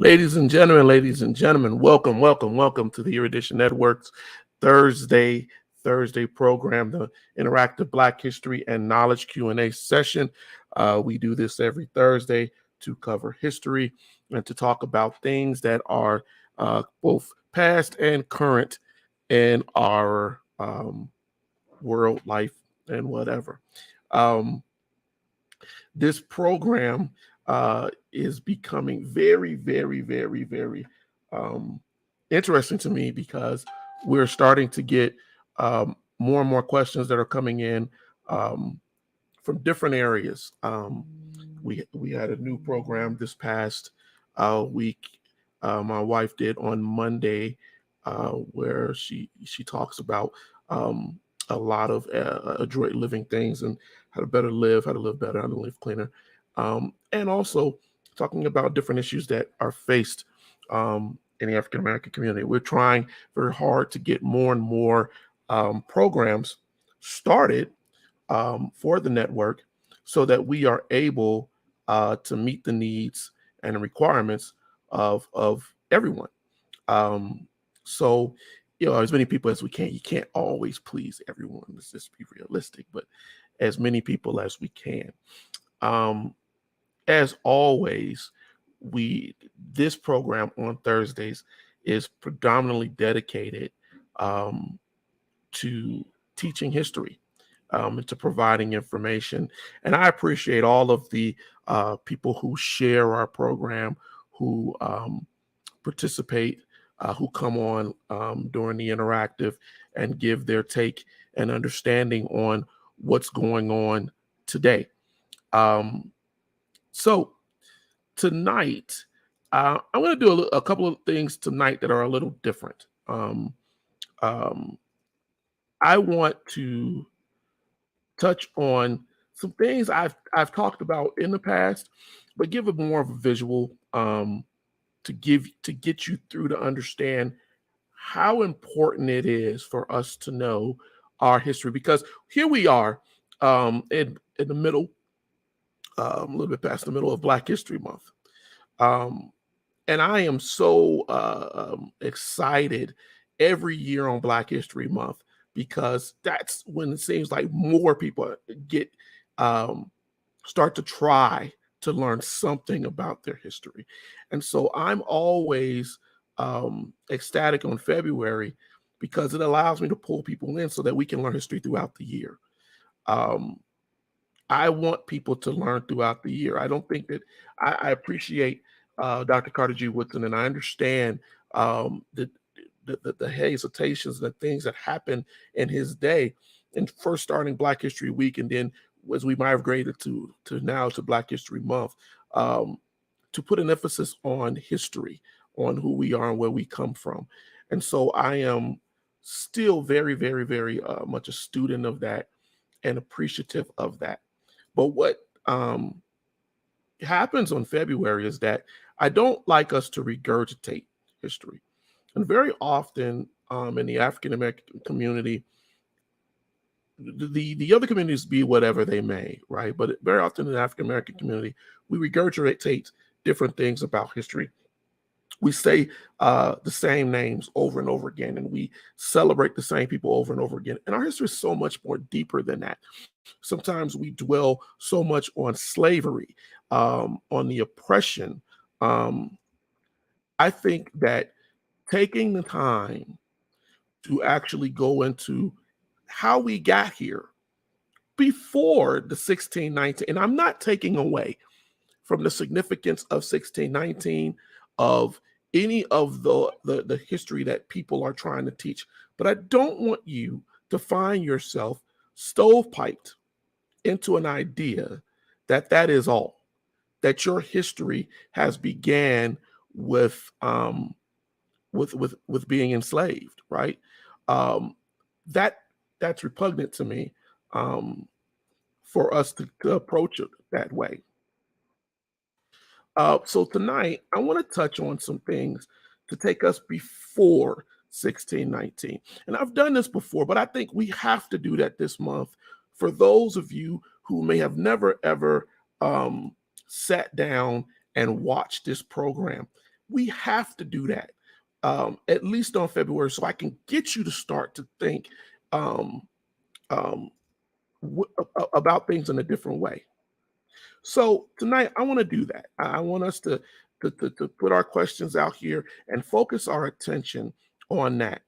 Ladies and gentlemen, welcome to the Erudition Network's Thursday program, the interactive Black History and Knowledge Q&A session. We do this every Thursday to cover history and to talk about things that are both past and current in our world, life, and whatever. This program is becoming very interesting to me because we're starting to get more and more questions that are coming in from different areas. We had a new program this past week. My wife did on Monday, where she talks about a lot of adroit living things and how to live better, how to live cleaner, and also talking about different issues that are faced in the African American community. We're trying very hard to get more and more programs started for the network so that we are able to meet the needs and the requirements of everyone. So, as many people as we can. You can't always please everyone. Let's just be realistic, but as many people as we can. As always, this program on Thursdays is predominantly dedicated to teaching history and to providing information. And I appreciate all of the people who share our program, who participate, who come on during the interactive and give their take and understanding on what's going on today. So tonight, I'm going to do a couple of things tonight that are a little different. I want to touch on some things I've talked about in the past, but give it more of a visual to get you through to understand how important it is for us to know our history, because here we are in the middle, a little bit past the middle of Black History Month. And I am so excited every year on Black History Month, because that's when it seems like more people get start to try to learn something about their history. And so I'm always ecstatic on February, because it allows me to pull people in so that we can learn history throughout the year. I want people to learn throughout the year. I don't think that I appreciate Dr. Carter G. Woodson, and I understand the hesitations and the things that happened in his day, and first starting Black History Week, and then as we migrated to now to Black History Month, to put an emphasis on history, on who we are and where we come from. And so I am still very much a student of that and appreciative of that. But what happens on February is that I don't like us to regurgitate history. And very often in the African American community, the other communities be whatever they may, right? But very often in the African American community, we regurgitate different things about history. We say the same names over and over again, and we celebrate the same people over and over again. And our history is so much more deeper than that. Sometimes we dwell so much on slavery, on the oppression. I think that taking the time to actually go into how we got here before the 1619, and I'm not taking away from the significance of 1619, of any of the history that people are trying to teach, but I don't want you to find yourself stovepiped into an idea that that is all, that your history has began with being enslaved, right? That's repugnant to me, for us to approach it that way. So tonight, I want to touch on some things to take us before 1619. And I've done this before, but I think we have to do that this month for those of you who may have never, ever sat down and watched this program. We have to do that, at least on February, so I can get you to start to think um, um, about things in a different way. So tonight, I want to do that. I want us to put our questions out here and focus our attention on that.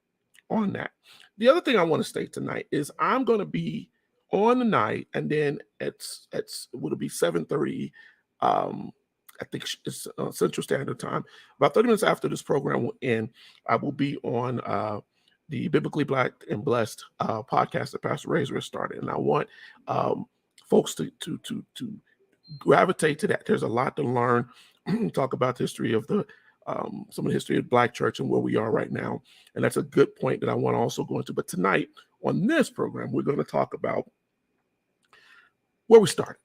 On that. The other thing I want to state tonight is I'm going to be on the night, and then it's would be 7:30. Um, I think it's Central Standard Time. About 30 minutes after this program will end, I will be on the Biblically Black and Blessed podcast that Pastor Razor has started, and I want folks to gravitate to that. There's a lot to learn. Talk about the history of some of the history of Black church and where we are right now. And that's a good point that I want to also go into. But tonight on this program, we're going to talk about where we started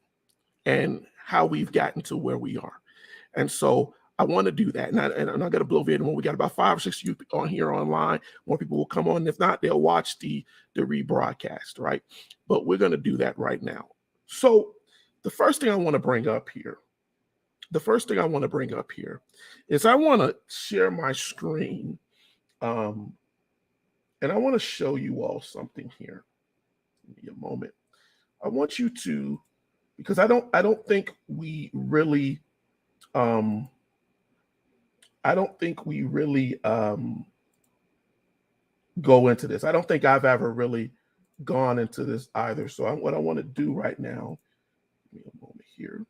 and how we've gotten to where we are. And so I want to do that. And I'm not going to blow anyone. We got about 5 or 6 youth on here online. More people will come on. If not, they'll watch the rebroadcast, right? But we're going to do that right now. So the first thing I want to bring up here is I want to share my screen, and I want to show you all something here. Give me a moment. I want you to, because I don't think we really go into this. I don't think I've ever really gone into this either. So what I want to do right now, give me a moment here.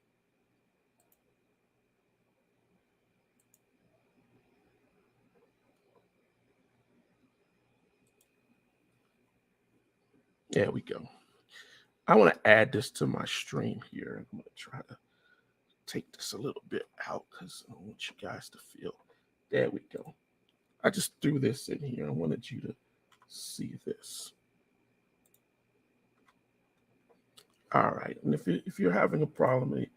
There we go. I want to add this to my stream here. I'm going to try to take this a little bit out because I want you guys to feel. There we go. I just threw this in here. I wanted you to see this. All right. And if you're having a problem, let me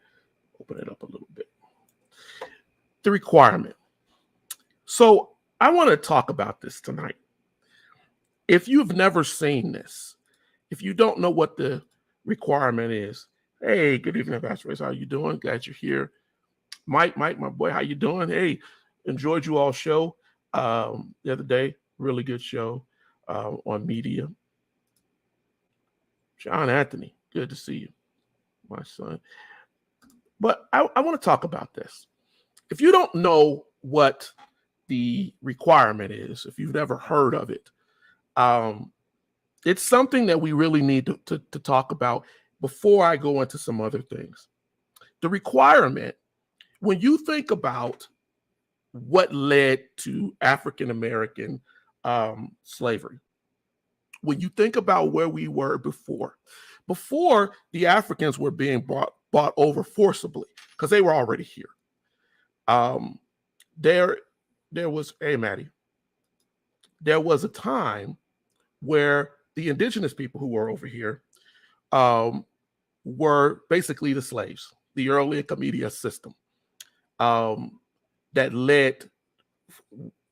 open it up a little bit. The requirement. So I want to talk about this tonight. If you've never seen this, if you don't know what the requirement is, hey, good evening, Pastor Race. How you doing? Glad you're here. Mike, my boy, how you doing? Hey, enjoyed you all show the other day. Really good show on media. John Anthony, good to see you, my son. But I want to talk about this. If you don't know what the requirement is, if you've never heard of it, it's something that we really need to talk about before I go into some other things. The requirement, when you think about what led to African-American slavery, when you think about where we were before the Africans were being brought over forcibly, because they were already here. There was, hey, Maddie, there was a time where the indigenous people who were over here were basically the slaves, the early comedia system that led,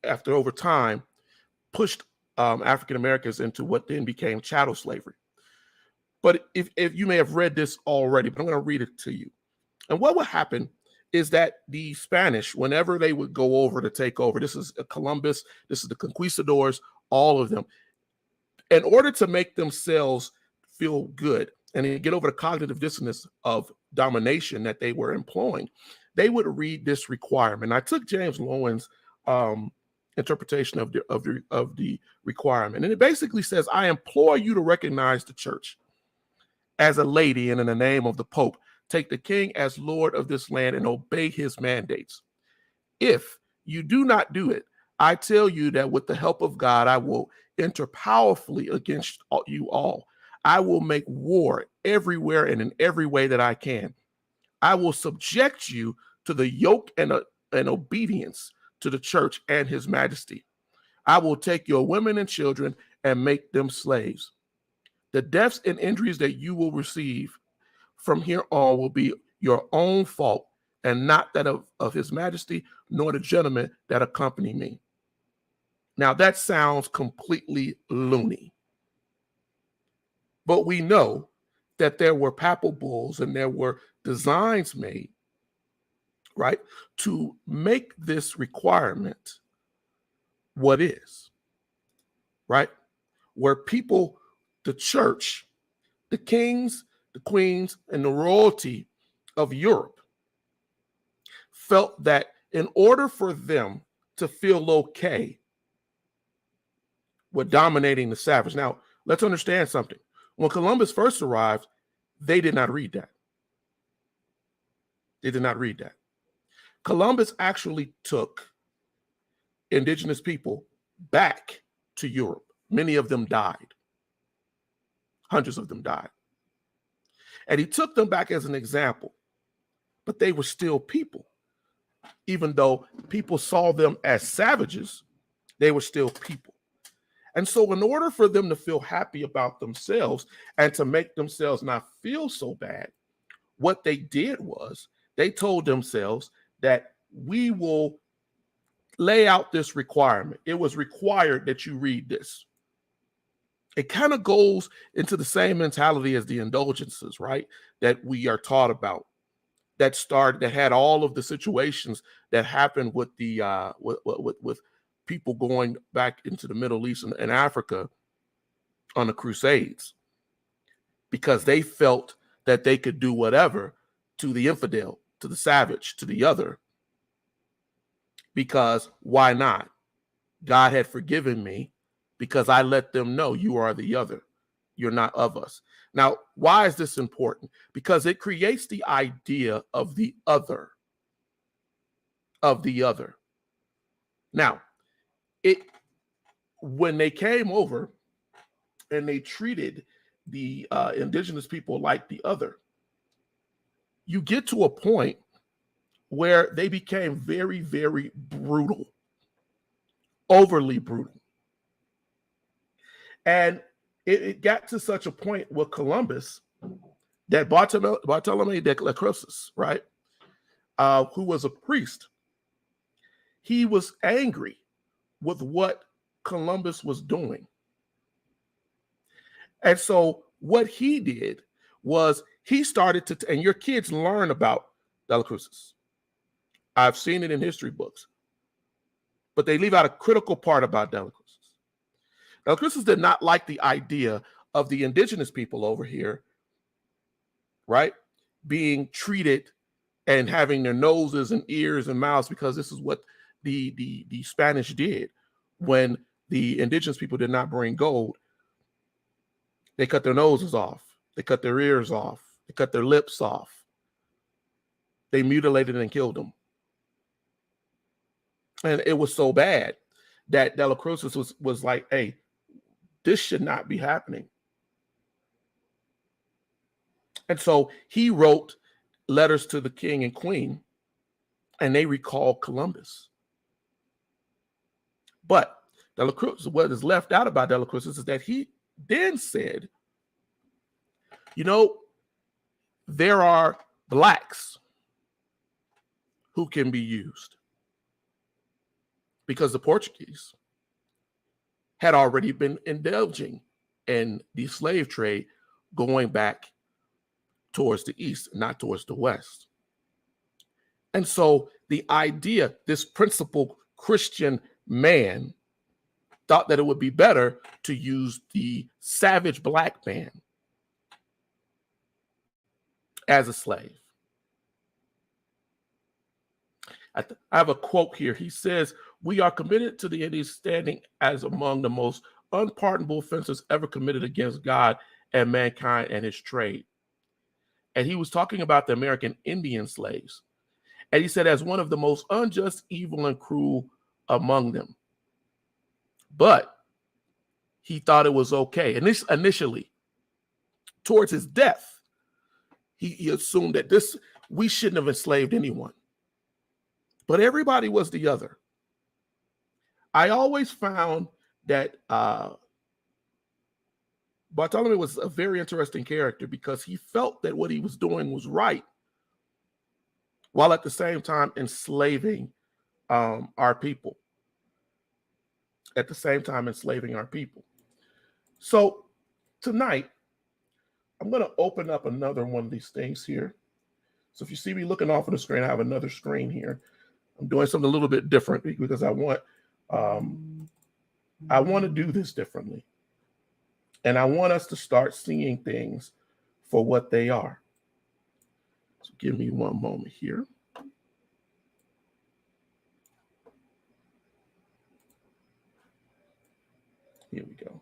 after over time, pushed African Americans into what then became chattel slavery. But if you may have read this already, but I'm going to read it to you. And what would happen is that the Spanish, whenever they would go over to take over, this is Columbus, this is the conquistadors, all of them, in order to make themselves feel good and get over the cognitive dissonance of domination that they were employing, they would read this requirement. I took James Lowen's interpretation of the requirement, and it basically says, I implore you to recognize the church as a lady, and in the name of the Pope, take the king as Lord of this land and obey his mandates. If you do not do it, I tell you that with the help of God, I will enter powerfully against you all. I will make war everywhere and in every way that I can. I will subject you to the yoke and obedience to the church and his majesty. I will take your women and children and make them slaves. The deaths and injuries that you will receive from here on will be your own fault and not that of his majesty, nor the gentlemen that accompany me. Now that sounds completely loony. But we know that there were papal bulls and there were designs made right, to make this requirement what is, right, where people, the church, the kings, the queens, and the royalty of Europe felt that in order for them to feel okay with dominating the savage. Now, let's understand something. When Columbus first arrived, they did not read that. They did not read that. Columbus actually took indigenous people back to Europe. Many of them died. Hundreds of them died. And he took them back as an example, but they were still people. Even though people saw them as savages, they were still people. And so in order for them to feel happy about themselves and to make themselves not feel so bad, what they did was they told themselves that we will lay out this requirement. It was required that you read this. It kind of goes into the same mentality as the indulgences, right? That we are taught about. That had all of the situations that happened with the with people going back into the Middle East and Africa on the Crusades, because they felt that they could do whatever to the infidel, to the savage, to the other, because why not? God had forgiven me because I let them know you are the other. You're not of us. Now, why is this important? Because it creates the idea of the other. Of the other. Now, when they came over and they treated the indigenous people like the other, you get to a point where they became very, very brutal, overly brutal. And it got to such a point with Columbus that Bartolome de las Casas, right, who was a priest, he was angry with what Columbus was doing. And so what he did was he started to, and your kids learn about de las Casas. I've seen it in history books, but they leave out a critical part about de las Casas. De las Casas did not like the idea of the indigenous people over here, right, being treated and having their noses and ears and mouths, because this is what the Spanish did when the indigenous people did not bring gold. They cut their noses off. They cut their ears off. They cut their lips off. They mutilated and killed them. And it was so bad that de las Casas was like, hey, this should not be happening. And so he wrote letters to the king and queen, and they recalled Columbus. But de las Casas, what is left out about de las Casas is that he then said, you know, there are blacks who can be used, because the Portuguese had already been indulging in the slave trade going back towards the east, not towards the west. And so the idea, this principled Christian man thought that it would be better to use the savage black man as a slave. I have a quote here. He says, "We are committed to the Indians standing as among the most unpardonable offenses ever committed against God and mankind and his trade." And he was talking about the American Indian slaves. And he said, as one of the most unjust, evil, and cruel among them. But he thought it was okay. And this initially, towards his death, he assumed that we shouldn't have enslaved anyone. But everybody was the other. I always found that Bartolome was a very interesting character, because he felt that what he was doing was right, while at the same time enslaving our people. At the same time enslaving our people. So tonight, I'm going to open up another one of these things here. So if you see me looking off of the screen, I have another screen here. I'm doing something a little bit different because I want to do this differently. And I want us to start seeing things for what they are. So give me one moment here. Here we go.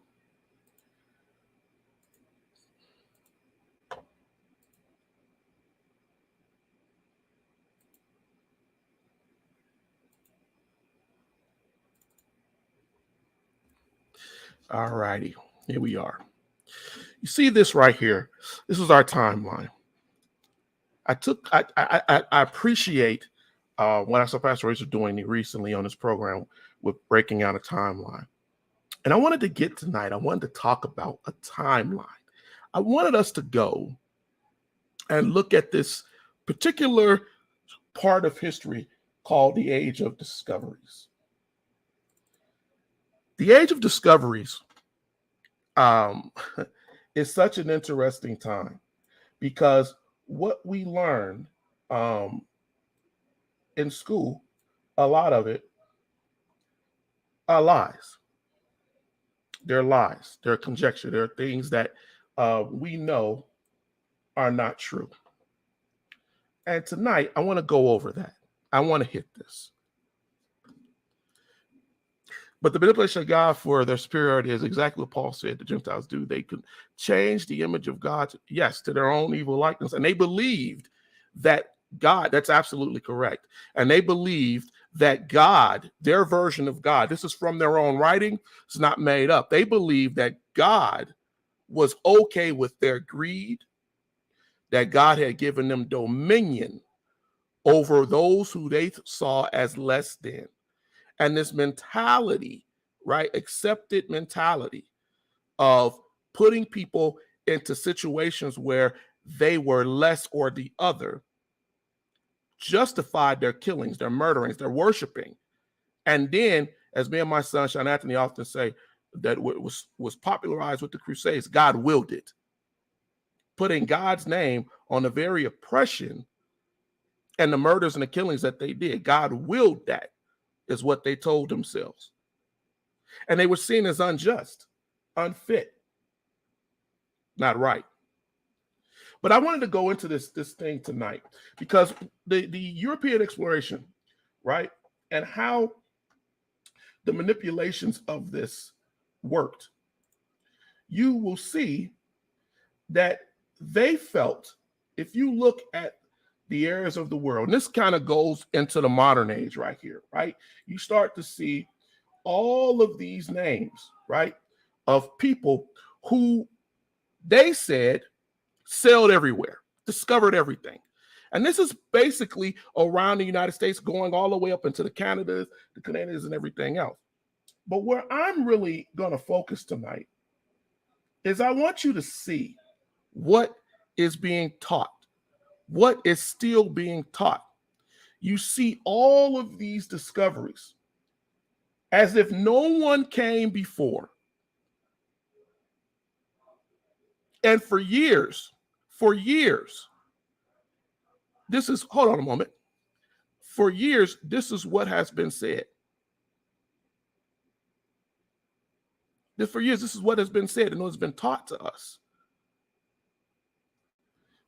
All righty, here we are. You see this right here. This is our timeline. I appreciate what I saw Pastor Rachel doing recently on this program with breaking out a timeline. And I wanted to get tonight, I wanted to talk about a timeline. I wanted us to go and look at this particular part of history called the Age of Discoveries. The Age of Discoveries is such an interesting time because what we learn in school, a lot of it are lies. They're lies. They're conjecture. They're things that we know are not true. And tonight, I want to go over that. I want to hit this. But the manipulation of God for their superiority is exactly what Paul said the Gentiles do. They could change the image of God, yes, to their own evil likeness. And they believed that God, that's absolutely correct. And they believed that God, their version of God, this is from their own writing, it's not made up. They believed that God was okay with their greed, that God had given them dominion over those who they saw as less than. And this mentality, right, accepted mentality of putting people into situations where they were less or the other, justified their killings, their murderings, their worshiping. And then, as me and my son, Sean Anthony, often say, that was popularized with the Crusades, God willed it. Putting God's name on the very oppression and the murders and the killings that they did. God willed that. Is what they told themselves. And they were seen as unjust, unfit, not right. But I wanted to go into this thing tonight because the European exploration, right, and how the manipulations of this worked, you will see that they felt, if you look at the areas of the world, and this kind of goes into the modern age right here, right? You start to see all of these names, right, of people who they said sailed everywhere, discovered everything. And this is basically around the United States, going all the way up into the Canadas, the Canadians, and everything else. But where I'm really going to focus tonight is I want you to see what is being taught. What is still being taught. You see all of these discoveries as if no one came before. And for years, this is, hold on a moment. For years, this is what has been said. For years, this is what has been said and what has been taught to us.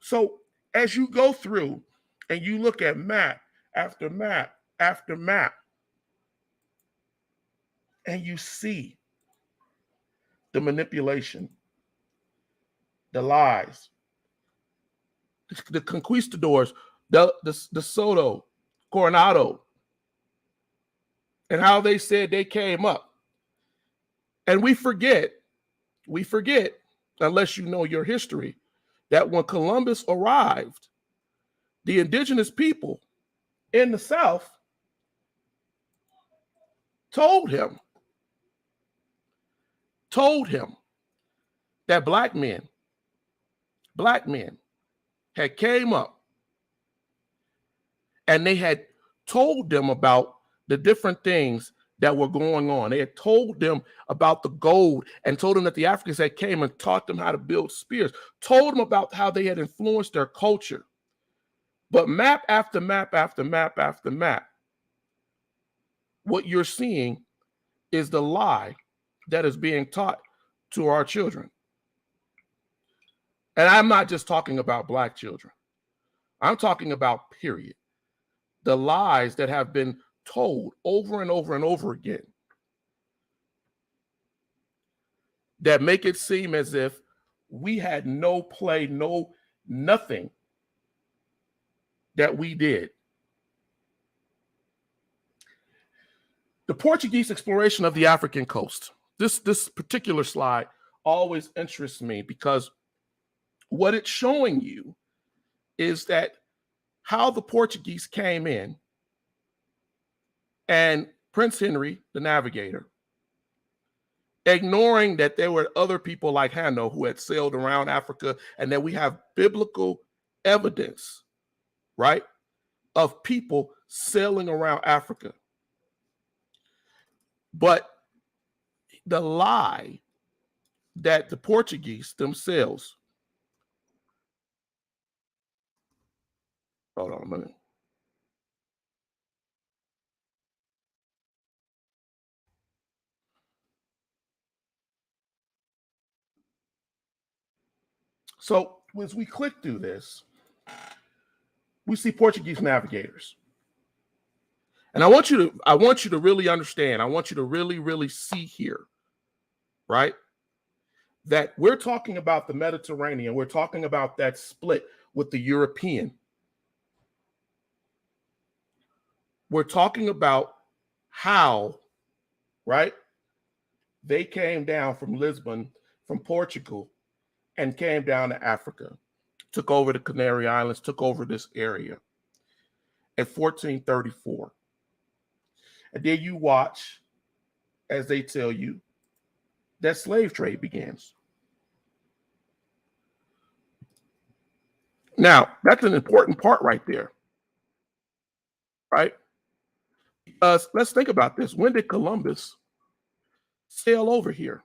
So as you go through and you look at map after map after map, and you see the manipulation, the lies, the conquistadors, the Soto, Coronado, and how they said they came up. And we forget, unless you know your history, that when Columbus arrived, the indigenous people in the South told him that black men had came up and they had told them about the different things that were going on. They had told them about the gold and told them that the Africans had came and taught them how to build spears, told them about how they had influenced their culture. But map after map after map after map, what you're seeing is the lie that is being taught to our children. And I'm not just talking about Black children. I'm talking about period. The lies that have been told over and over and over again that make it seem as if we had no play, nothing that we did. The Portuguese exploration of the African coast. This particular slide always interests me because what it's showing you is that how the Portuguese came in and Prince Henry, the navigator, ignoring that there were other people like Hanno who had sailed around Africa and that we have biblical evidence, right, of people sailing around Africa. But the lie that the Portuguese themselves, hold on a minute. So as we click through this, we see Portuguese navigators. And I want you to really understand, I want you to really see here, right? That we're talking about the Mediterranean, we're talking about that split with the European. We're talking about how, right, they came down from Lisbon, from Portugal, and came down to Africa, took over the Canary Islands, took over this area at 1434. And then you watch as they tell you that slave trade begins. Now, that's an important part right there, right? Because let's think about this. When did Columbus sail over here?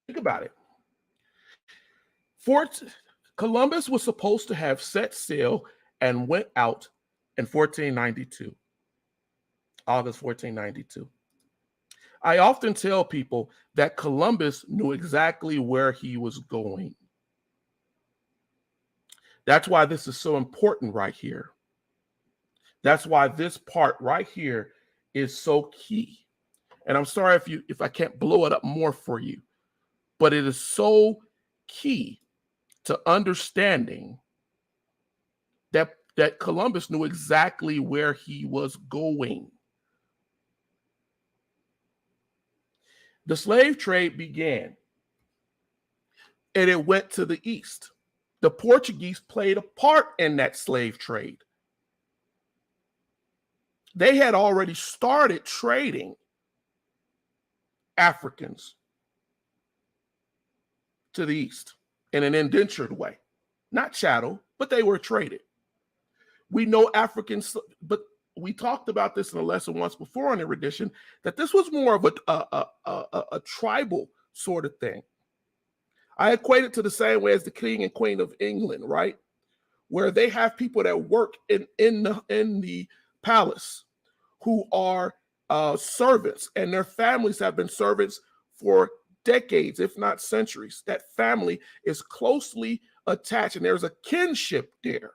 Think about it. Columbus was supposed to have set sail and went out in 1492, August 1492. I often tell people that Columbus knew exactly where he was going. That's why this is so important right here. That's why this part right here is so key. And I'm sorry if I can't blow it up more for you, but it is so key to understanding that Columbus knew exactly where he was going. The slave trade began, and it went to the east. The Portuguese played a part in that slave trade. They had already started trading Africans to the east in an indentured way, not chattel, but they were traded. We know Africans, but we talked about this in a lesson once before on Erudition, that this was more of a tribal sort of thing. I equate it to the same way as the King and Queen of England, right? Where they have people that work in the palace who are servants, and their families have been servants for decades, if not centuries. That family is closely attached, and there's a kinship there.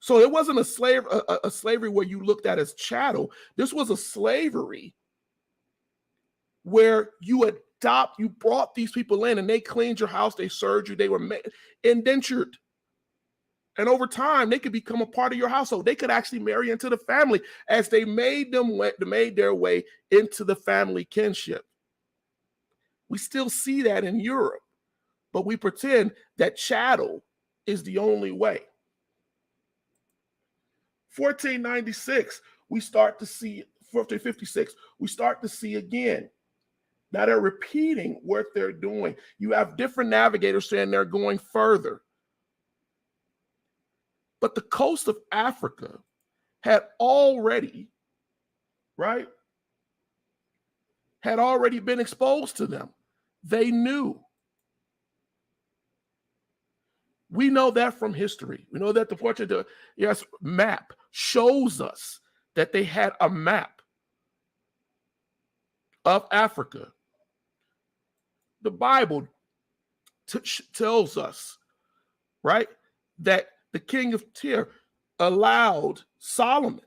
So it wasn't a slavery where you looked at as chattel. This was a slavery where you brought these people in, and they cleaned your house, they served you, they were indentured. And over time, they could become a part of your household. They could actually marry into the family as they made their way into the family kinship. We still see that in Europe, but we pretend that chattel is the only way. 1496, we start to see, 1456, we start to see again. Now they're repeating what they're doing. You have different navigators saying they're going further. But the coast of Africa had already, right, had already been exposed to them. They knew. We know that from history. We know that the Portuguese map shows us that they had a map of Africa. The Bible tells us, right, that the king of Tyre allowed Solomon's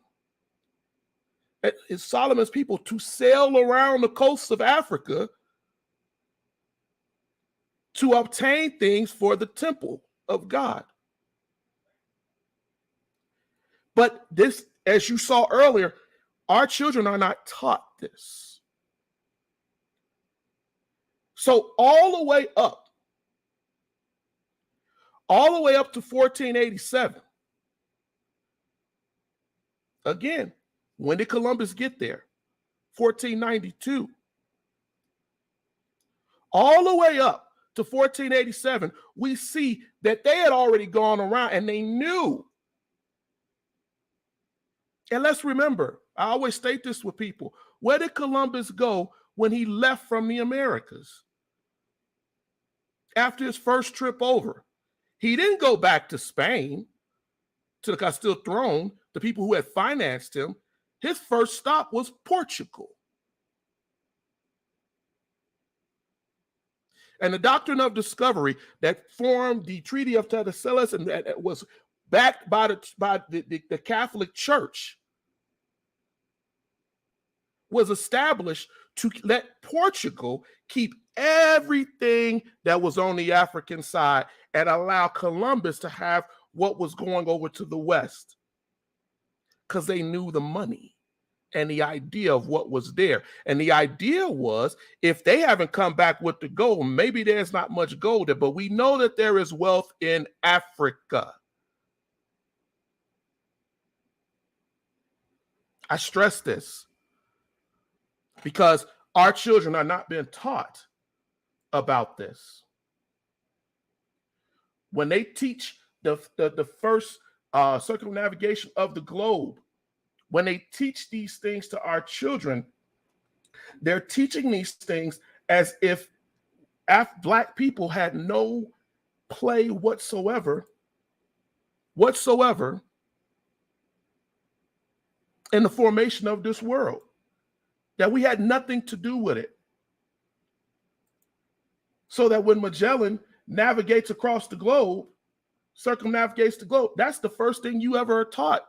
people to sail around the coasts of Africa to obtain things for the temple of God. But this, as you saw earlier, our children are not taught this. So all the way up to 1487, again, when did Columbus get there? 1492. All the way up to 1487, we see that they had already gone around and they knew. And let's remember, I always state this with people, where did Columbus go when he left from the Americas? After his first trip over, he didn't go back to Spain, to the Castile throne, the people who had financed him. His first stop was Portugal. And the doctrine of discovery that formed the Treaty of Tordesillas and that was backed by the Catholic Church was established to let Portugal keep everything that was on the African side and allow Columbus to have what was going over to the West, because they knew the money and the idea of what was there. And the idea was, if they haven't come back with the gold, maybe there's not much gold there, but we know that there is wealth in Africa. I stress this because our children are not being taught about this. When they teach the first circumnavigation of the globe, when they teach these things to our children, they're teaching these things as if Black people had no play whatsoever in the formation of this world, that we had nothing to do with it. So that when Magellan navigates across the globe, circumnavigates the globe, that's the first thing you ever are taught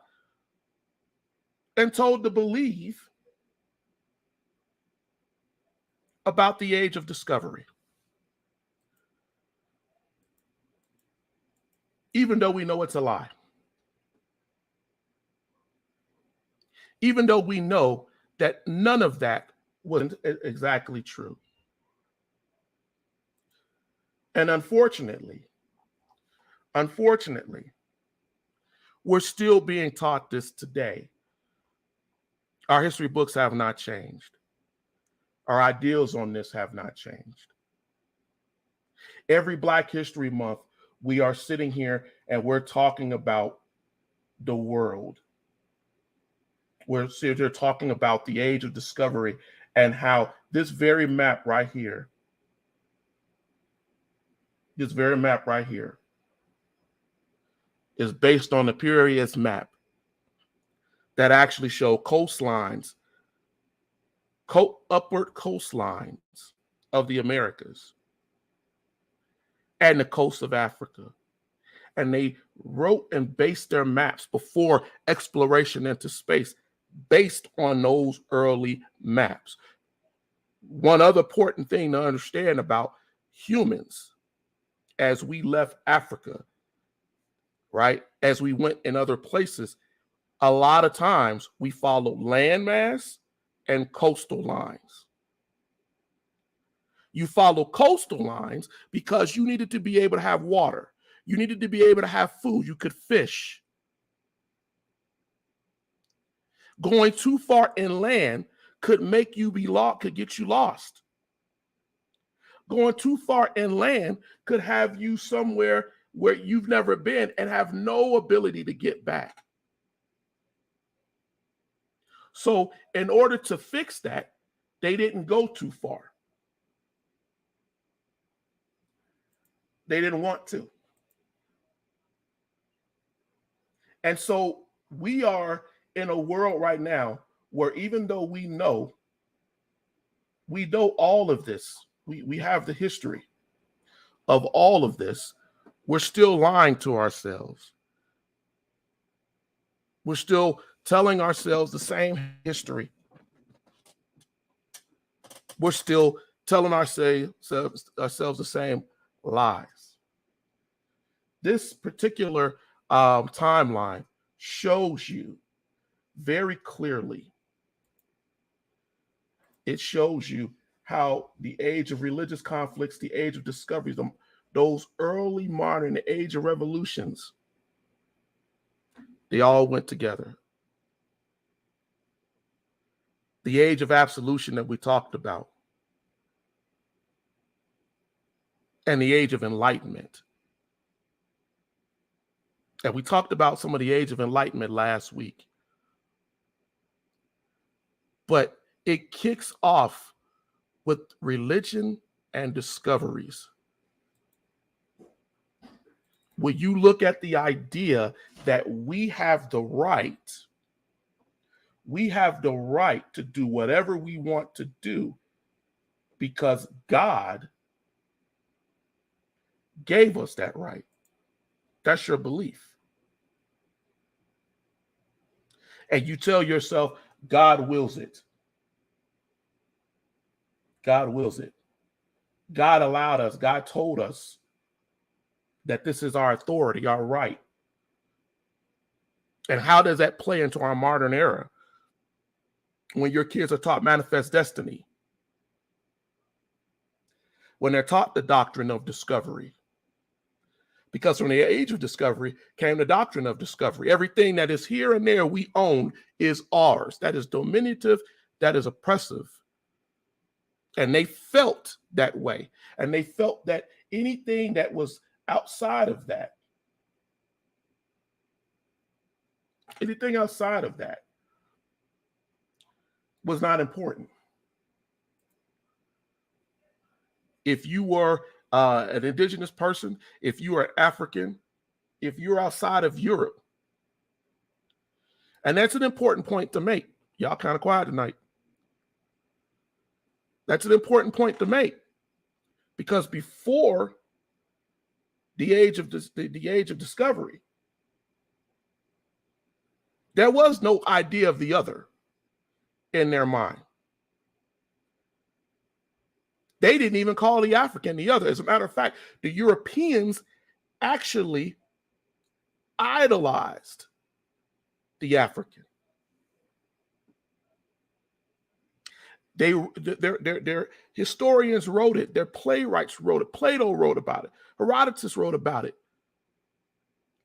and told to believe about the age of discovery. Even though we know it's a lie. Even though we know that none of that wasn't exactly true. And unfortunately, we're still being taught this today. Our history books have not changed. Our ideals on this have not changed. Every Black History Month, we are sitting here and we're talking about the world. We're sitting here talking about the age of discovery and how this very map right here, is based on the Piraeus map that actually show coastlines, upward coastlines of the Americas and the coast of Africa. And they wrote and based their maps before exploration into space based on those early maps. One other important thing to understand about humans as we left Africa, right, as we went in other places, a lot of times we followed landmass and coastal lines. You follow coastal lines because you needed to be able to have water. You needed to be able to have food. You could fish. Going too far inland could make you be lost, could get you lost. Going too far inland could have you somewhere where you've never been and have no ability to get back. So in order to fix that, they didn't go too far. They didn't want to. And so we are in a world right now where even though we know all of this, we have the history of all of this, we're still lying to ourselves. We're still telling ourselves the same history. We're still telling ourselves the same lies. This particular timeline shows you very clearly. It shows you how the age of religious conflicts, the age of discoveries, those early modern, the age of revolutions, they all went together. The age of absolution that we talked about, and the age of enlightenment. And we talked about some of the age of enlightenment last week. But it kicks off with religion and discoveries. When you look at the idea that we have the right to do whatever we want to do because God gave us that right. That's your belief. And you tell yourself, God wills it. God wills it. God allowed us, God told us that this is our authority, our right. And how does that play into our modern era? When your kids are taught manifest destiny, when they're taught the doctrine of discovery. Because from the age of discovery came the doctrine of discovery. Everything that is here and there we own is ours. That is dominative, that is oppressive. And they felt that way. And they felt that anything that was outside of that, anything outside of that was not important. If you were an indigenous person, if you are African, if you're outside of Europe, and that's an important point to make. Y'all kind of quiet tonight. That's an important point to make, because before the age of discovery, there was no idea of the other in their mind. They didn't even call the African the other. As a matter of fact, the Europeans actually idolized the African. Their historians wrote it. Their playwrights wrote it. Plato wrote about it. Herodotus wrote about it.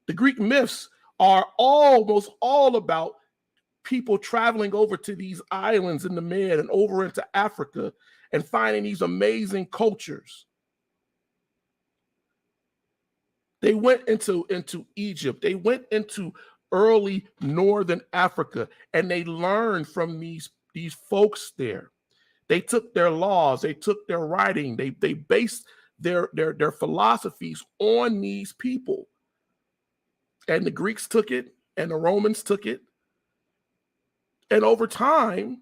The Greek myths are almost all about people traveling over to these islands in the Med and over into Africa and finding these amazing cultures. They went into Egypt. They went into early northern Africa, and they learned from these folks there. They took their laws, they took their writing, they based their philosophies on these people. And the Greeks took it, and the Romans took it. And over time,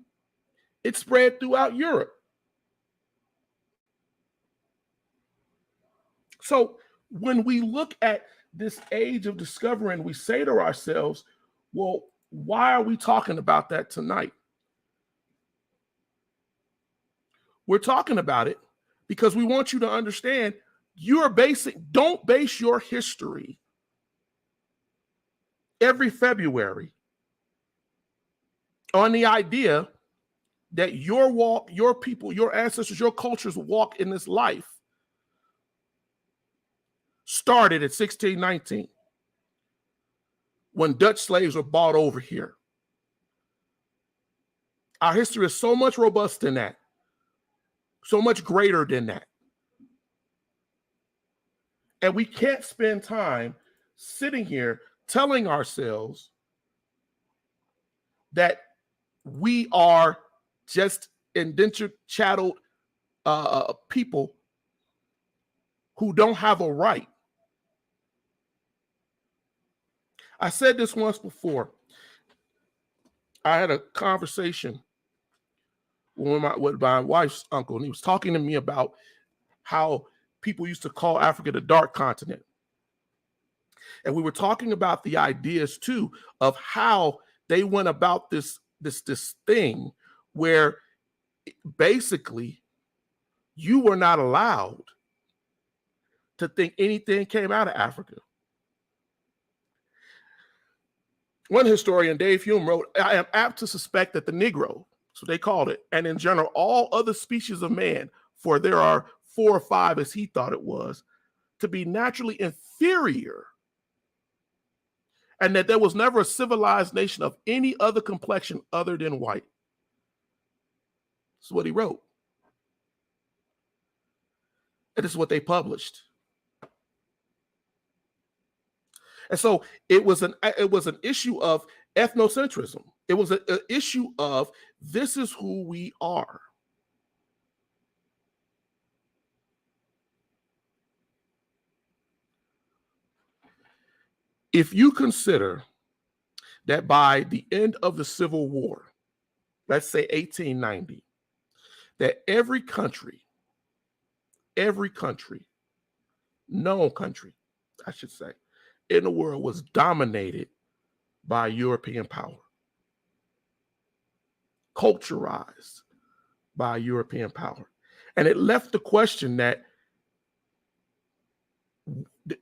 it spread throughout Europe. So when we look at this age of discovery and we say to ourselves, well, why are we talking about that tonight? We're talking about it because we want you to understand don't base your history every February on the idea that your walk, your people, your ancestors, your cultures walk in this life started at 1619 when Dutch slaves were brought over here. Our history is so much robust than that, so much greater than that. And we can't spend time sitting here telling ourselves that we are just indentured, chattel people who don't have a right. I said this once before. I had a conversation with my wife's uncle, and he was talking to me about how people used to call Africa the dark continent. And we were talking about the ideas too of how they went about this thing where basically you were not allowed to think anything came out of Africa. One historian, Dave Hume, wrote, "I am apt to suspect that the Negro," so they called it, and in general, all other species of man, for there are 4 or 5, as he thought it was, to be naturally inferior, and that there was never a civilized nation of any other complexion other than white. That's what he wrote. And this is what they published. And so it was an issue of ethnocentrism. It was an issue of this is who we are. If you consider that by the end of the Civil War, let's say 1890, that every country, known country, I should say, in the world was dominated by European power, culturized by European power. And it left the question that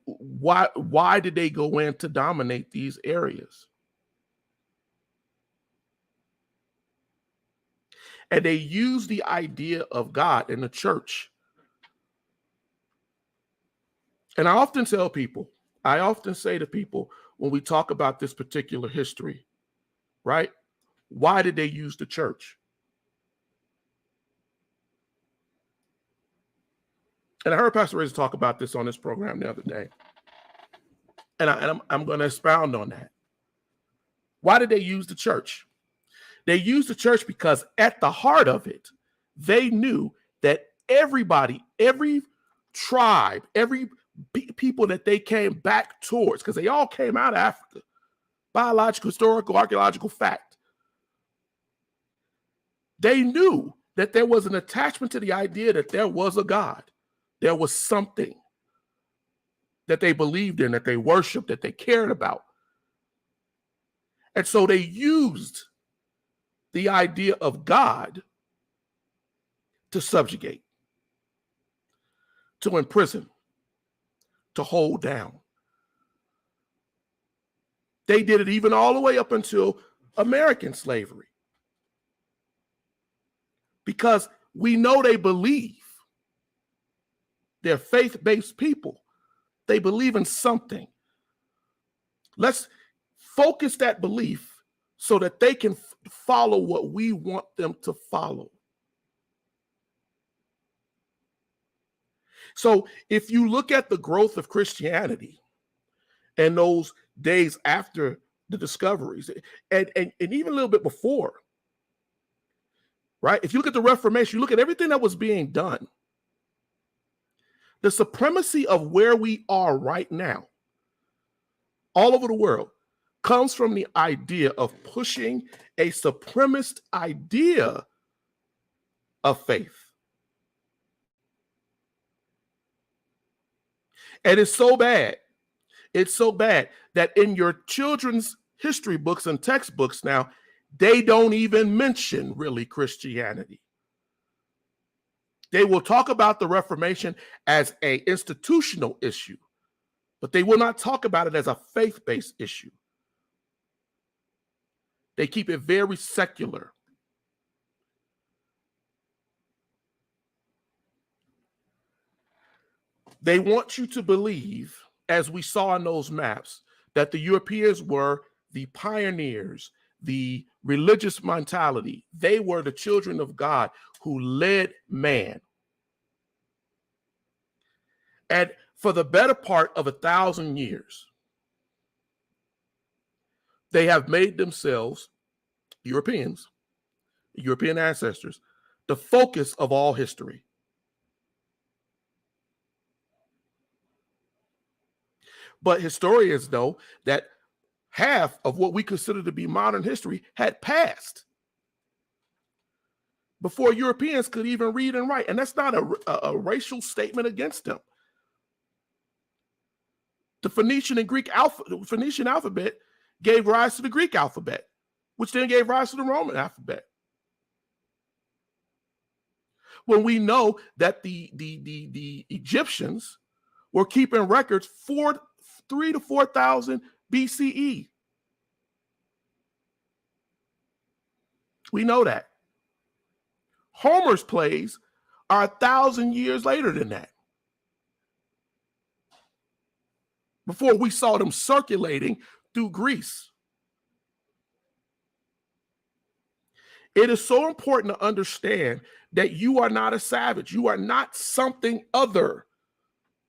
why did they go in to dominate these areas? And they used the idea of God in the church. And I often say to people when we talk about this particular history, right? Why did they use the church? And I heard Pastor Reza talk about this on this program the other day. And I'm going to expound on that. Why did they use the church? They used the church because at the heart of it, they knew that everybody, every tribe, every people that they came back towards, because they all came out of Africa, biological, historical, archaeological fact. They knew that there was an attachment to the idea that there was a God. There was something that they believed in, that they worshiped, that they cared about. And so they used the idea of God to subjugate, to imprison, to hold down. They did it even all the way up until American slavery. Because we know they believe. They're faith-based people. They believe in something. Let's focus that belief so that they can follow what we want them to follow. So if you look at the growth of Christianity and those days after the discoveries, and even a little bit before, right? If you look at the Reformation, you look at everything that was being done, the supremacy of where we are right now, all over the world, comes from the idea of pushing a supremacist idea of faith. And it's so bad that in your children's history books and textbooks now, they don't even mention really Christianity. They will talk about the Reformation as an institutional issue, but they will not talk about it as a faith-based issue. They keep it very secular. They want you to believe, as we saw in those maps, that the Europeans were the pioneers, the religious mentality. They were the children of God who led man. And for the better part of 1,000 years, they have made themselves, Europeans, European ancestors, the focus of all history. But historians know that half of what we consider to be modern history had passed before Europeans could even read and write. And that's not a racial statement against them. The Phoenician alphabet gave rise to the Greek alphabet, which then gave rise to the Roman alphabet. When we know that the Egyptians were keeping records 3 to 4,000 BCE. We know that. Homer's plays are 1,000 years later than that, before we saw them circulating through Greece. It is so important to understand that you are not a savage. You are not something other.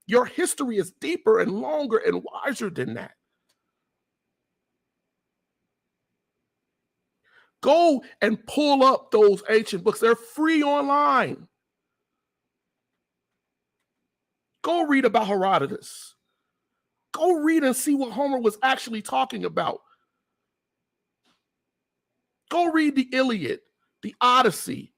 Your history is deeper and longer and wiser than that. Go and pull up those ancient books. They're free online. Go read about Herodotus. Go read and see what Homer was actually talking about. Go read the Iliad, the Odyssey,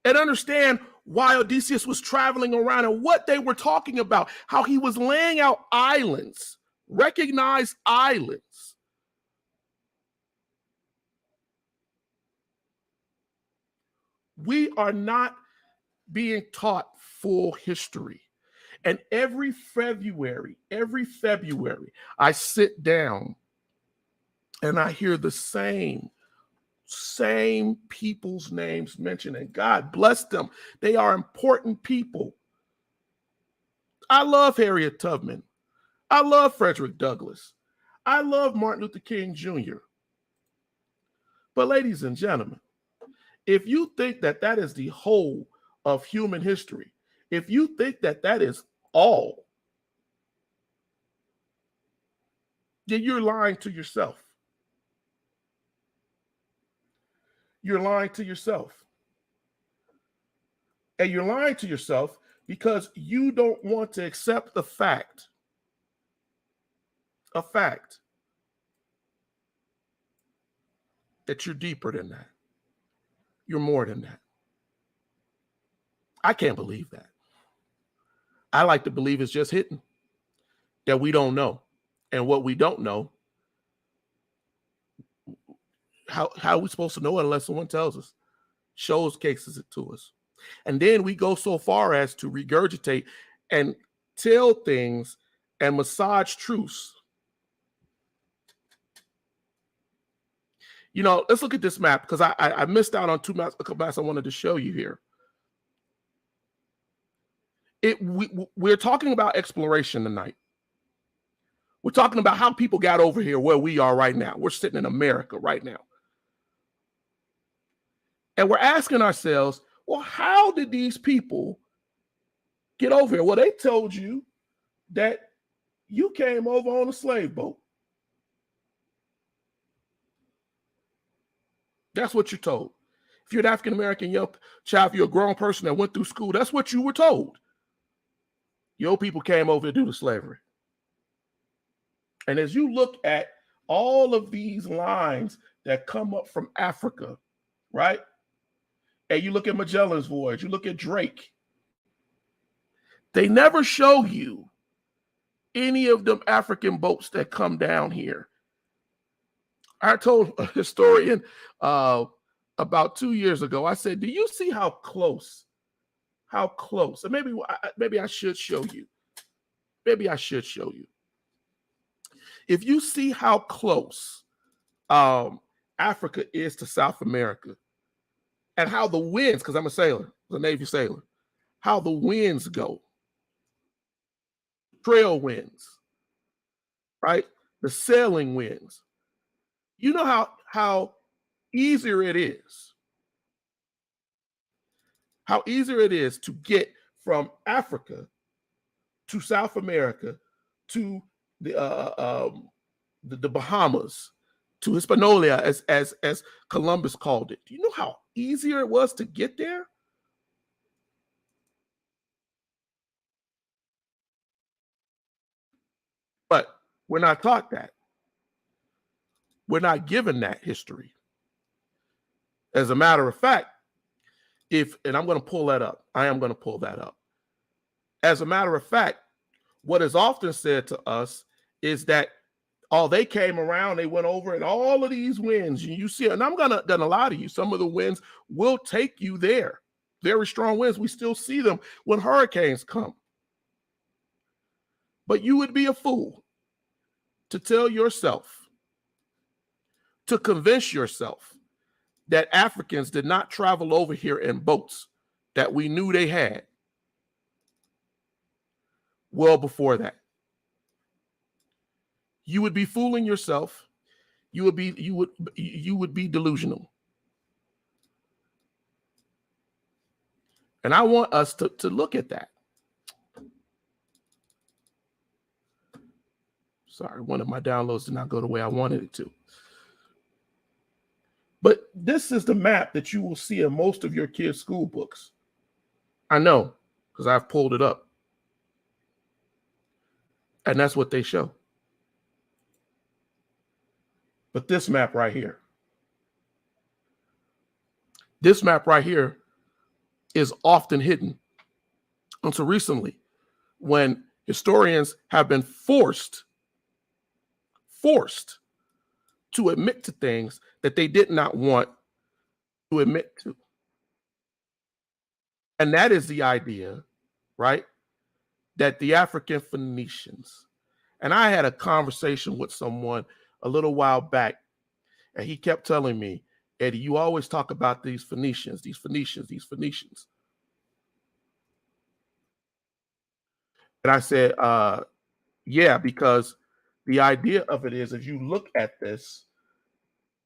and understand why Odysseus was traveling around and what they were talking about, how he was laying out islands, recognized islands. We are not being taught full history. And every February, I sit down and I hear the same people's names mentioned, and God bless them. They are important people. I love Harriet Tubman. I love Frederick Douglass. I love Martin Luther King Jr. But ladies and gentlemen, if you think that that is the whole of human history, if you think that that is all, then you're lying to yourself. You're lying to yourself. And you're lying to yourself because you don't want to accept the fact, that you're deeper than that. You're more than that. I can't believe that. I like to believe it's just hidden, that we don't know. And what we don't know, how are we supposed to know it unless someone tells us, cases it to us? And then we go so far as to regurgitate and tell things and massage truths. You know, let's look at this map, because I missed out on a couple maps I wanted to show you here. We're talking about exploration tonight. We're talking about how people got over here where we are right now. We're sitting in America right now. And we're asking ourselves, well, how did these people get over here? Well, they told you that you came over on a slave boat. That's what you're told. If you're an African-American young child, if you're a grown person that went through school, that's what you were told. Your people came over due to slavery. And as you look at all of these lines that come up from Africa, right? And you look at Magellan's voyage, you look at Drake, they never show you any of them African boats that come down here. I told a historian about 2 years ago, I said, do you see how close, and maybe I should show you. If you see how close Africa is to South America, and how the winds, because I'm a sailor, a Navy sailor, how the winds go, trail winds, right? The sailing winds. You know how easier it is. How easier it is to get from Africa to South America to the Bahamas, to Hispaniola, as Columbus called it. Do you know how easier it was to get there? We're not taught that. We're not given that history. As a matter of fact, and I'm going to pull that up. I am going to pull that up. As a matter of fact, what is often said to us is that, oh, they came around, they went over, and all of these winds, you see, and I'm gonna lie to you, some of the winds will take you there. Very strong winds. We still see them when hurricanes come. But you would be a fool to tell yourself, to convince yourself that Africans did not travel over here in boats that we knew they had well before that. You would be fooling yourself. You would be delusional. And I want us to look at that. Sorry, one of my downloads did not go the way I wanted it to. But this is the map that you will see in most of your kids' school books. I know, because I've pulled it up. And that's what they show. But this map right here, is often hidden until recently, when historians have been forced to admit to things that they did not want to admit to. And that is the idea, right, that the African Phoenicians, and I had a conversation with someone a little while back, and he kept telling me, Eddie, you always talk about these Phoenicians. And I said, yeah, because the idea of it is, if you look at this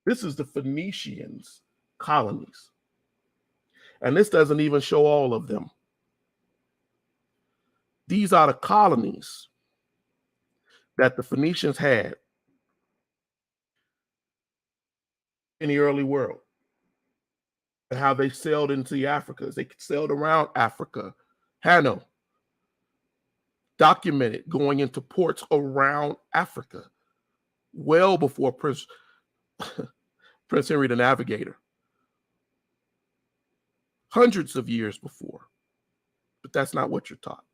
is the Phoenicians' colonies. And this doesn't even show all of them. These are the colonies that the Phoenicians had in the early world, and how they sailed into the Africas. They sailed around Africa. Hanno documented going into ports around Africa well before Prince Henry the Navigator. Hundreds of years before. But that's not what you're taught.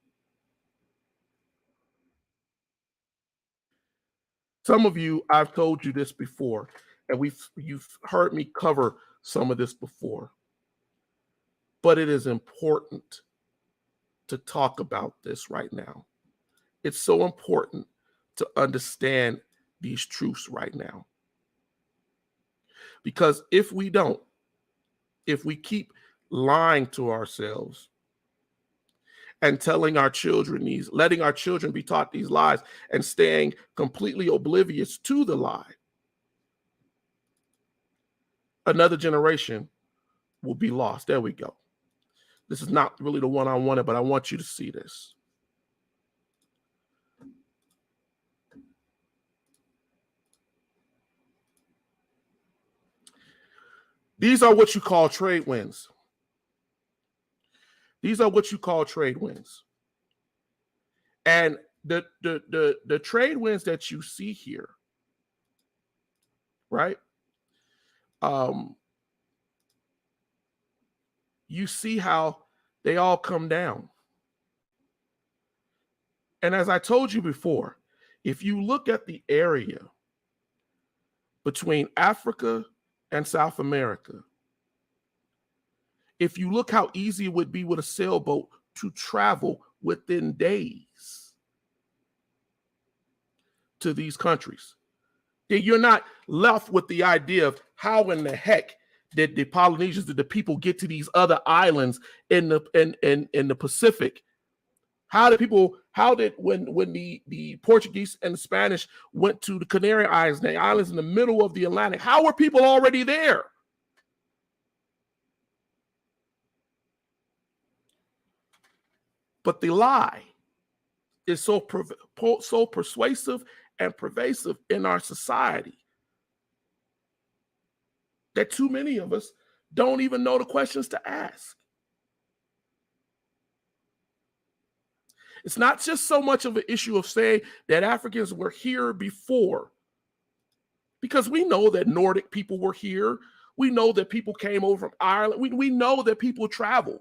Some of you, I've told you this before, and you've heard me cover some of this before. But it is important to talk about this right now. It's so important to understand these truths right now. Because if we don't, if we keep lying to ourselves and telling our children letting our children be taught these lies and staying completely oblivious to the lie, another generation will be lost. There we go. This is not really the one I wanted, but I want you to see this. These are what you call trade winds. These are what you call trade winds. And the trade winds that you see here, right? You see how they all come down. And as I told you before, if you look at the area between Africa and South America, if you look how easy it would be with a sailboat to travel within days to these countries, then you're not left with the idea of how in the heck did the Polynesians, did the people get to these other islands in the Pacific? How did when the Portuguese and the Spanish went to the Canary Islands, the islands in the middle of the Atlantic, how were people already there? But the lie is so persuasive and pervasive in our society that too many of us don't even know the questions to ask. It's not just so much of an issue of saying that Africans were here before, because we know that Nordic people were here. We know that people came over from Ireland. We know that people traveled.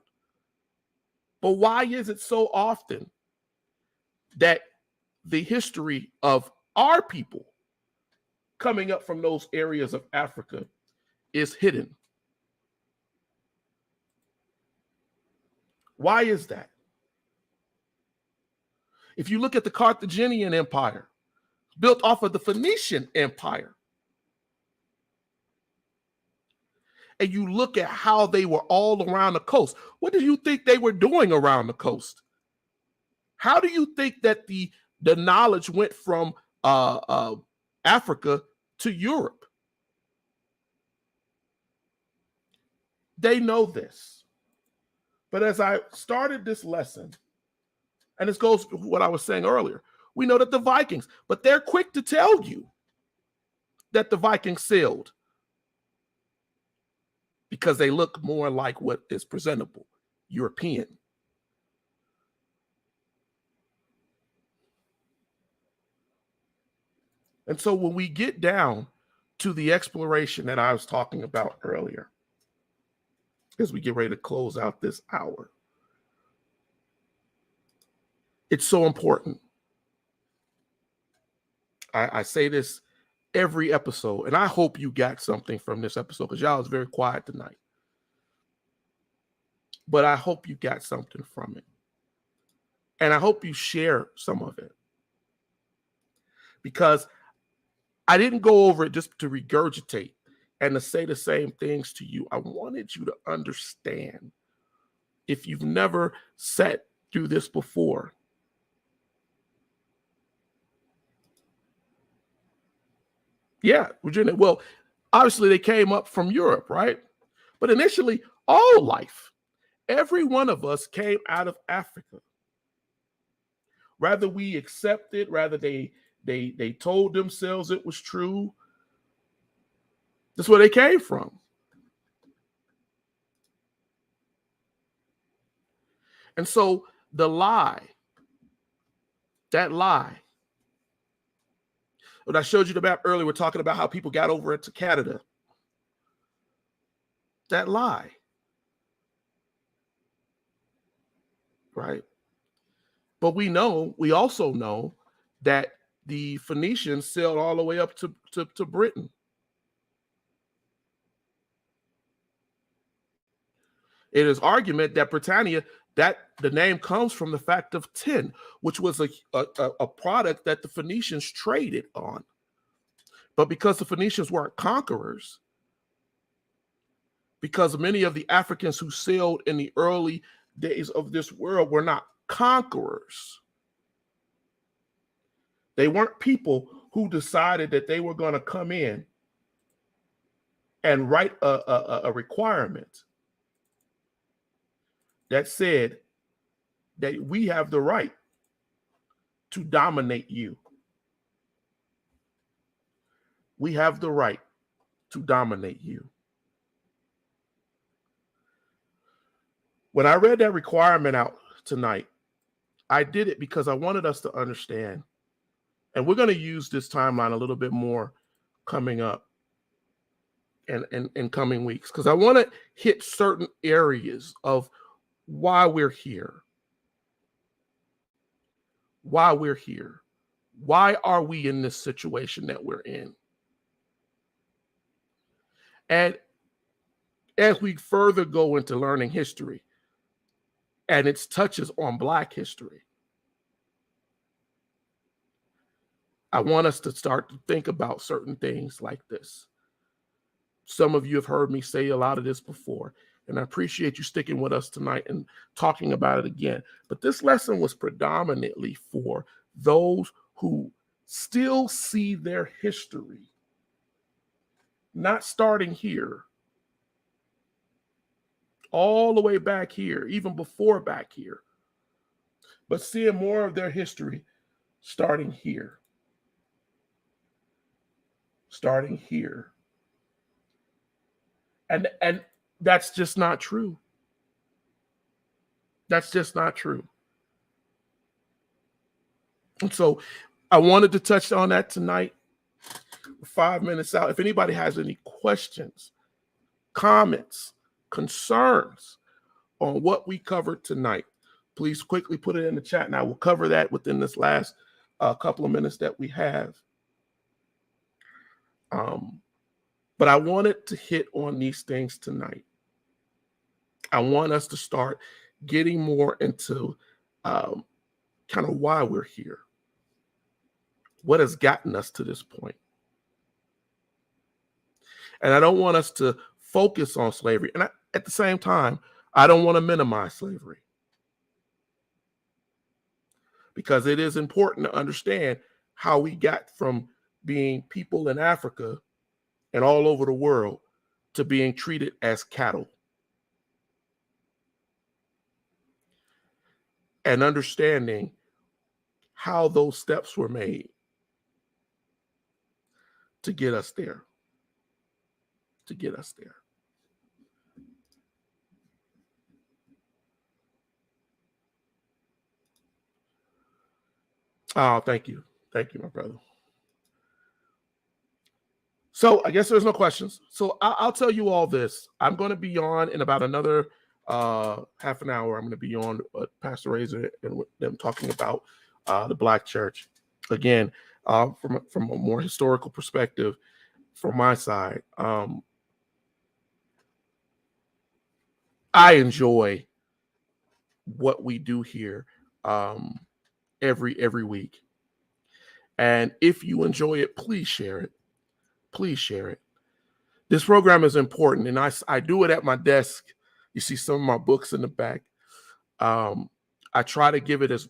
But why is it so often that the history of our people coming up from those areas of Africa is hidden? Why is that? If you look at the Carthaginian Empire, built off of the Phoenician Empire, and you look at how they were all around the coast, what do you think they were doing around the coast? How do you think that the knowledge went from Africa to Europe? They know this. But as I started this lesson, and this goes to what I was saying earlier, we know that the Vikings, but they're quick to tell you that the Vikings sailed because they look more like what is presentable, European. And so when we get down to the exploration that I was talking about earlier, as we get ready to close out this hour, it's so important. I say this every episode, and I hope you got something from this episode, because y'all was very quiet tonight. But I hope you got something from it. And I hope you share some of it. Because I didn't go over it just to regurgitate and to say the same things to you. I wanted you to understand, if you've never sat through this before, yeah, Virginia. Well, obviously they came up from Europe, right? But initially, all life, every one of us came out of Africa. Rather we accept it, rather they told themselves it was true. That's where they came from. And so the lie, that lie, when I showed you the map earlier, we're talking about how people got over into Canada. That lie, right? But we also know that the Phoenicians sailed all the way up to Britain. It is argument that Britannia, that the name comes from the fact of tin, which was a product that the Phoenicians traded on. But because the Phoenicians weren't conquerors, because many of the Africans who sailed in the early days of this world were not conquerors. They weren't people who decided that they were going to come in and write a requirement that said that we have the right to dominate you. We have the right to dominate you. When I read that requirement out tonight, I did it because I wanted us to understand, and we're going to use this timeline a little bit more coming up and in coming weeks, because I want to hit certain areas of why we're here. Why we're here. Why are we in this situation that we're in? And as we further go into learning history and its touches on Black history, I want us to start to think about certain things like this. Some of you have heard me say a lot of this before, and I appreciate you sticking with us tonight and talking about it again. But this lesson was predominantly for those who still see their history not starting here, all the way back here, even before back here, but seeing more of their history starting here. Starting here. And that's just not true. That's just not true. And so I wanted to touch on that tonight. 5 minutes out. If anybody has any questions, comments, concerns on what we covered tonight, please quickly put it in the chat, and I will cover that within this last couple of minutes that we have. But I wanted to hit on these things tonight. I want us to start getting more into kind of why we're here. What has gotten us to this point? And I don't want us to focus on slavery. And at the same time, I don't want to minimize slavery, because it is important to understand how we got from being people in Africa and all over the world to being treated as cattle. And understanding how those steps were made to get us there. To get us there. Oh, thank you. Thank you, my brother. So I guess there's no questions. So I'll tell you all this. I'm going to be on in about another half an hour. I'm going to be on Pastor Razor and them talking about the Black church. Again, from a more historical perspective, from my side, I enjoy what we do here every week. And if you enjoy it, please share it. Please share it. This program is important, and I do it at my desk. You see some of my books in the back. I try to give it as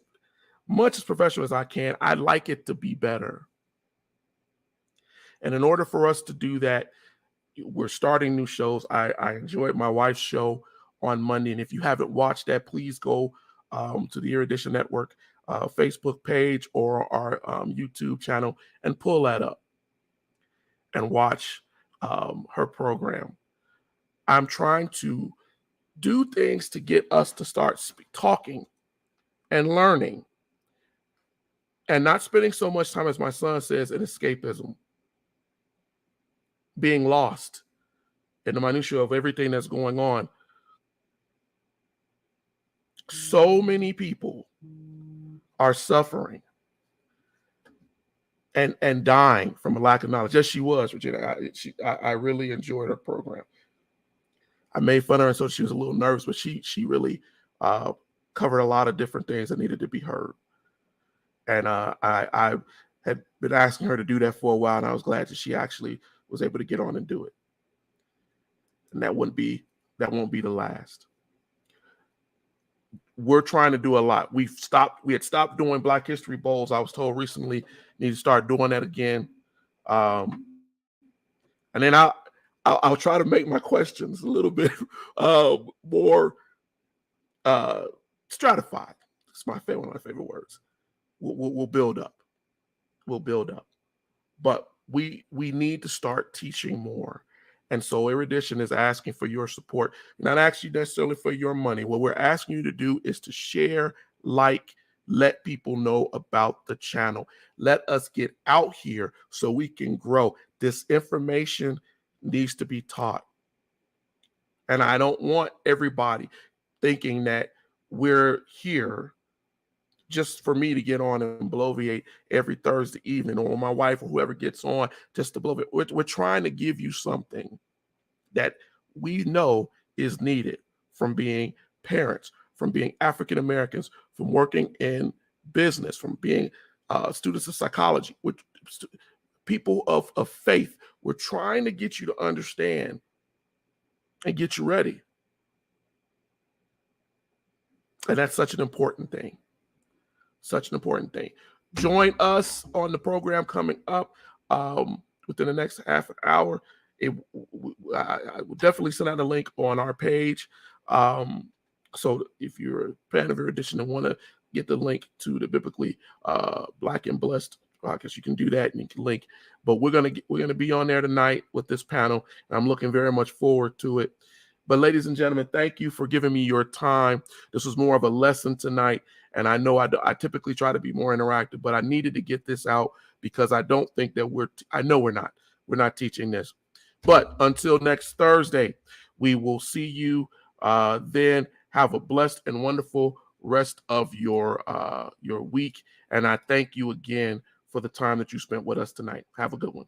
much as professional as I can. I like it to be better. And in order for us to do that, we're starting new shows. I enjoyed my wife's show on Monday. And if you haven't watched that, please go to the Erudition Network Facebook page or our YouTube channel and pull that up and watch her program. I'm trying to do things to get us to start talking and learning and not spending so much time, as my son says, in escapism, being lost in the minutiae of everything that's going on. So many people are suffering and dying from a lack of knowledge. Yes, she was, Regina. I really enjoyed her program. I made fun of her, so she was a little nervous, but she really covered a lot of different things that needed to be heard. And I had been asking her to do that for a while, and I was glad that she actually was able to get on and do it. And that won't be the last. We're trying to do a lot. We had stopped doing Black History Bowls. I was told recently need to start doing that again. And then I'll try to make my questions a little bit more stratified. It's one of my favorite words. We'll build up. We'll build up. But we need to start teaching more. And so Erudition is asking for your support, not actually necessarily for your money. What we're asking you to do is to share, like, let people know about the channel. Let us get out here so we can grow. This information needs to be taught. And I don't want everybody thinking that we're here just for me to get on and bloviate every Thursday evening, or my wife or whoever gets on just to bloviate. We're trying to give you something that we know is needed, from being parents, from being African Americans, from working in business, from being students of psychology, with people of faith. We're trying to get you to understand and get you ready. And that's such an important thing. Such an important thing. Join us on the program coming up within the next half an hour. I will definitely send out a link on our page. So if you're a fan of Erudition and want to get the link to the Biblically Black and Blessed podcast, you can do that and you can link. But we're gonna be on there tonight with this panel, and I'm looking very much forward to it. But ladies and gentlemen, thank you for giving me your time. This was more of a lesson tonight. And I know I typically try to be more interactive, but I needed to get this out because I don't think that I know we're not teaching this. But until next Thursday, we will see you then. Have a blessed and wonderful rest of your week. And I thank you again for the time that you spent with us tonight. Have a good one.